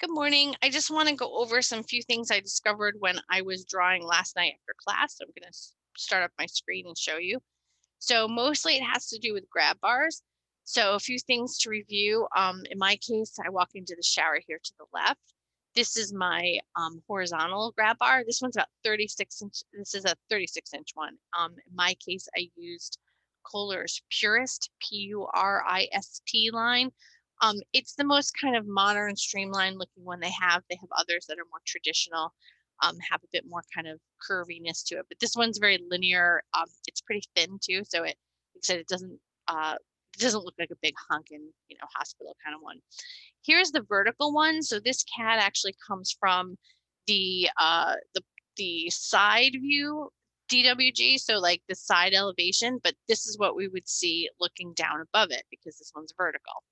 Good morning. I just want to go over some few things I discovered when I was drawing last night after class. I'm going to start up my screen and show you. So mostly it has to do with grab bars. So a few things to review. In my case, I walk into the shower here to the left. This is my horizontal grab bar. This one's about 36 inch. This is a 36-inch one. In my case, I used Kohler's Purist, P-U-R-I-S-T line. It's the most kind of modern, streamlined looking one they have. They have others that are more traditional, have a bit more kind of curviness to it. But this one's very linear. It's pretty thin too, so like I said, it doesn't look like a big hunkin', hospital kind of one. Here's the vertical one. So this CAD actually comes from the side view DWG, so like the side elevation, but this is what we would see looking down above it because this one's vertical.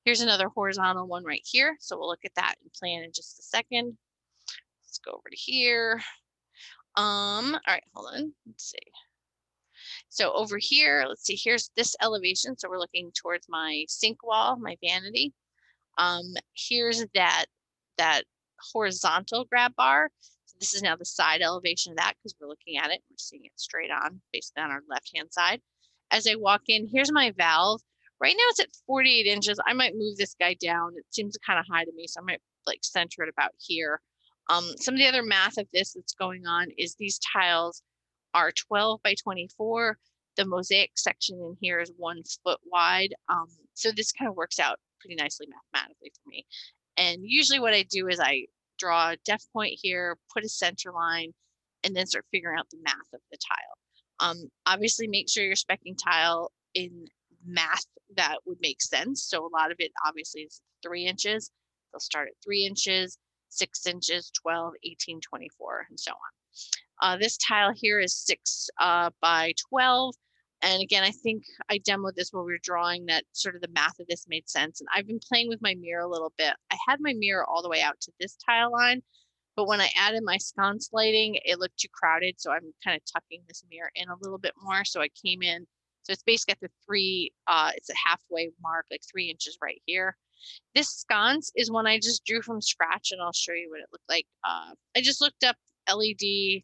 Here's another horizontal one right here. So we'll look at that in plan in just a second. Let's go over to here. All right, hold on. Let's see. So over here, let's see, here's this elevation. So we're looking towards my sink wall, my vanity. Here's that horizontal grab bar. So this is now the side elevation of that because we're looking at it. We're seeing it straight on, basically on our left-hand side. As I walk in, here's my valve. Right now it's at 48 inches. I might move this guy down. It seems kind of high to me, so I might like center it about here. Some of the other math of this that's going on is these tiles are 12 by 24. The mosaic section in here is 1 foot wide. So this kind of works out pretty nicely mathematically for me. And usually what I do is I draw a depth point here, put a center line, and then start figuring out the math of the tile. Obviously make sure you're speccing tile in math that would make sense. So a lot of it obviously is 3 inches. They'll start at 3 inches, 6 inches, 12, 18, 24, and so on. This tile here is 6 by 12. And again, I think I demoed this while we were drawing that sort of the math of this made sense. And I've been playing with my mirror a little bit. I had my mirror all the way out to this tile line, but when I added my sconce lighting, it looked too crowded. So I'm kind of tucking this mirror in a little bit more. So I came in. So it's basically at the 3, it's a halfway mark, like 3 inches right here. This sconce is one I just drew from scratch, and I'll show you what it looked like. I just looked up LED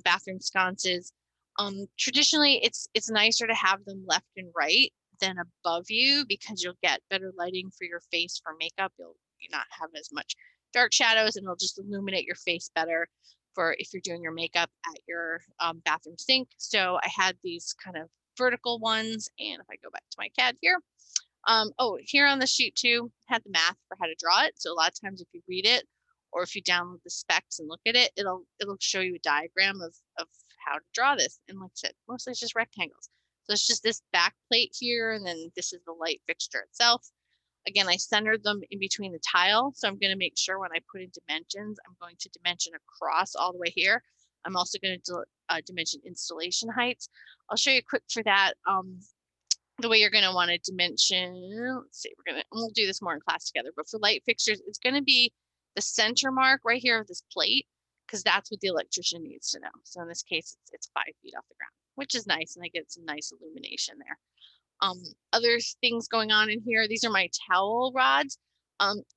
bathroom sconces. Traditionally, it's nicer to have them left and right than above you because you'll get better lighting for your face for makeup. You'll not have as much dark shadows, and it'll just illuminate your face better for if you're doing your makeup at your bathroom sink. So I had these kind of vertical ones, and if I go back to my CAD here, oh, here on the sheet too, had the math for how to draw it. So a lot of times if you read it or if you download the specs and look at it, it'll show you a diagram of how to draw this. And like I said, mostly it's just rectangles. So it's just this back plate here, and then this is the light fixture itself. Again, I centered them in between the tile. So I'm going to make sure when I put in dimensions, I'm going to dimension across all the way here. I'm also going to dimension installation heights. I'll show you quick for that. The way you're going to want to dimension, let's see, we'll do this more in class together, but for light fixtures, it's going to be the center mark right here of this plate, because that's what the electrician needs to know. So in this case, it's 5 feet off the ground, which is nice, and I get some nice illumination there. Other things going on in here, these are my towel rods.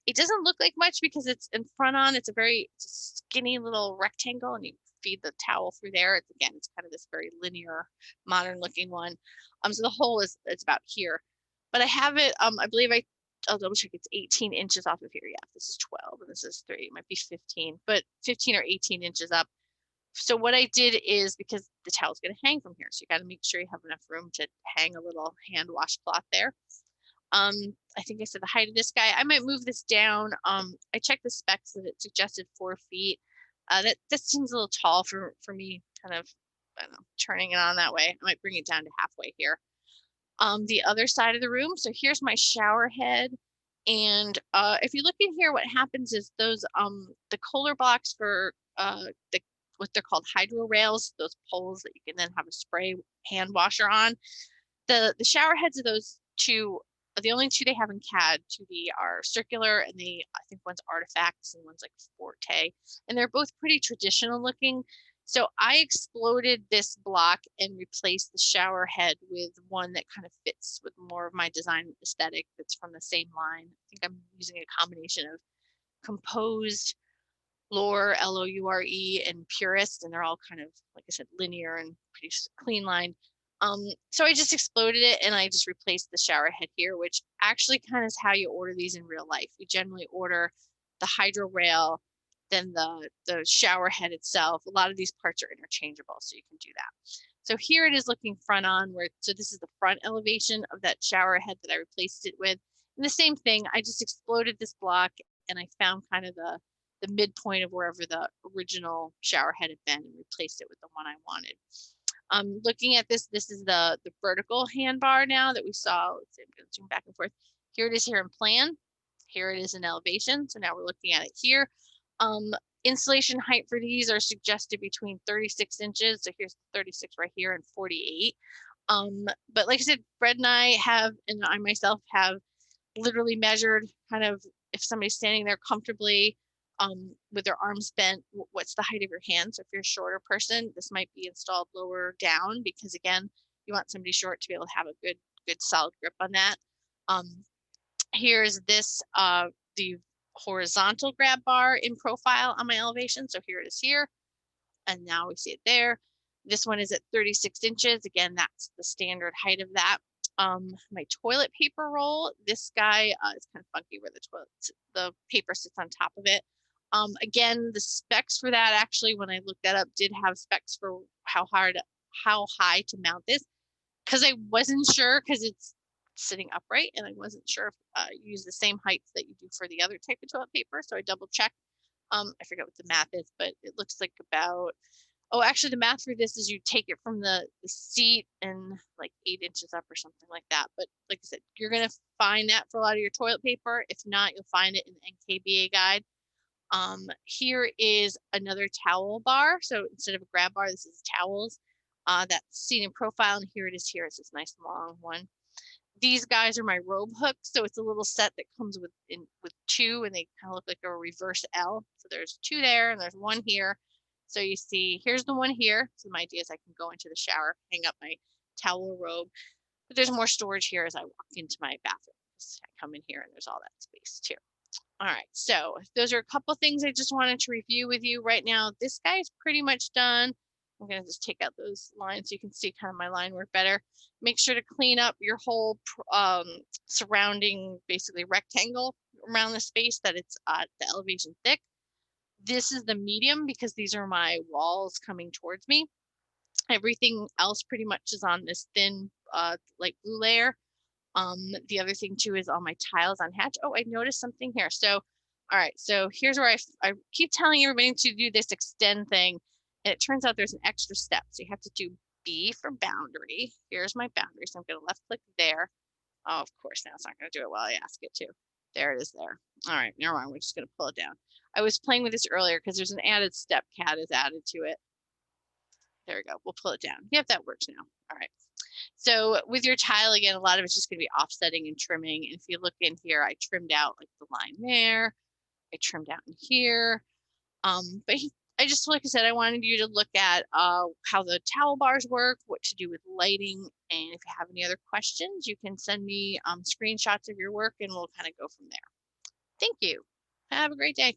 It doesn't look like much because it's in front on, it's a skinny little rectangle, and you feed the towel through there. It's kind of this very linear, modern looking one. So the hole it's about here, but I have it, I believe I'll double check, it's 18 inches off of here. Yeah, this is 12 and this is 3, it might be 15, but 15 or 18 inches up. So what I did is, because the towel's going to hang from here, so you got to make sure you have enough room to hang a little hand washcloth there. I think I said the height of this guy. I might move this down. I checked the specs and it suggested 4 feet. That seems a little tall for me, kind of, I don't know, turning it on that way. I might bring it down to halfway here. The other side of the room. So here's my shower head. And if you look in here, what happens is those, the Kohler blocks for what they're called hydro rails, those poles that you can then have a spray hand washer on. The shower heads of those two, the only two they have in CAD 2D are circular, and I think one's Artifacts and one's like Forte, and they're both pretty traditional looking. So I exploded this block and replaced the shower head with one that kind of fits with more of my design aesthetic that's from the same line. I think I'm using a combination of composed, Loure, Loure, and Purist, and they're all kind of, like I said, linear and pretty clean lined. So I just exploded it and I just replaced the shower head here, which actually kind of is how you order these in real life. We generally order the hydro rail, then the shower head itself. A lot of these parts are interchangeable, so you can do that. So here it is looking front on, so this is the front elevation of that shower head that I replaced it with. And the same thing, I just exploded this block and I found kind of the midpoint of wherever the original shower head had been and replaced it with the one I wanted. Looking at this is the vertical handbar now that we saw. Let's see, I'm going to zoom back and forth. Here it is here in plan. Here it is in elevation. So now we're looking at it here. Installation height for these are suggested between 36 inches. So here's 36 right here and 48. But like I said, Fred and I myself have literally measured kind of if somebody's standing there comfortably with their arms bent, what's the height of your hand? So if you're a shorter person, this might be installed lower down because again, you want somebody short to be able to have a good solid grip on that. Here's this, the horizontal grab bar in profile on my elevation. So here it is here. And now we see it there. This one is at 36 inches. Again, that's the standard height of that. My toilet paper roll, this guy is kind of funky where the paper sits on top of it. Again, the specs for that, actually, when I looked that up, did have specs for how high to mount this, because I wasn't sure, because it's sitting upright, and I wasn't sure if you use the same heights that you do for the other type of toilet paper, so I double checked. I forget what the math is, but it looks like about, oh, actually the math for this is you take it from the seat and like 8 inches up or something like that. But like I said, you're going to find that for a lot of your toilet paper. If not, you'll find it in the NKBA guide. Here is another towel bar. So instead of a grab bar, this is towels. That's seen in profile, and here it is here. It's this nice long one. These guys are my Robe Hooks. So it's a little set that comes with two, and they kind of look like a reverse L. So there's two there and there's one here. So you see, here's the one here. So my idea is I can go into the shower, hang up my towel robe, but there's more storage here as I walk into my bathroom. I come in here and there's all that space too. All right, so those are a couple things I just wanted to review with you right now. This guy's pretty much done. I'm gonna just take out those lines so you can see kind of my line work better. Make sure to clean up your whole surrounding basically rectangle around the space that it's the elevation thick. This is the medium because these are my walls coming towards me. Everything else pretty much is on this thin light blue layer. The other thing too is all my tiles on hatch. Oh, I noticed something here. So, all right, so here's where I keep telling everybody to do this extend thing. And it turns out there's an extra step. So you have to do B for boundary. Here's my boundary. So I'm going to left click there. Oh, of course, now it's not going to do it while I ask it to. There it is there. All right, never mind. We're just going to pull it down. I was playing with this earlier because there's an added step. CAD is added to it. There we go. We'll pull it down. Yep, that works now. All right. So with your tile, again, a lot of it's just going to be offsetting and trimming. And if you look in here, I trimmed out like the line there. I trimmed out in here. But I just, like I said, I wanted you to look at how the towel bars work, what to do with lighting. And if you have any other questions, you can send me screenshots of your work and we'll kind of go from there. Thank you. Have a great day.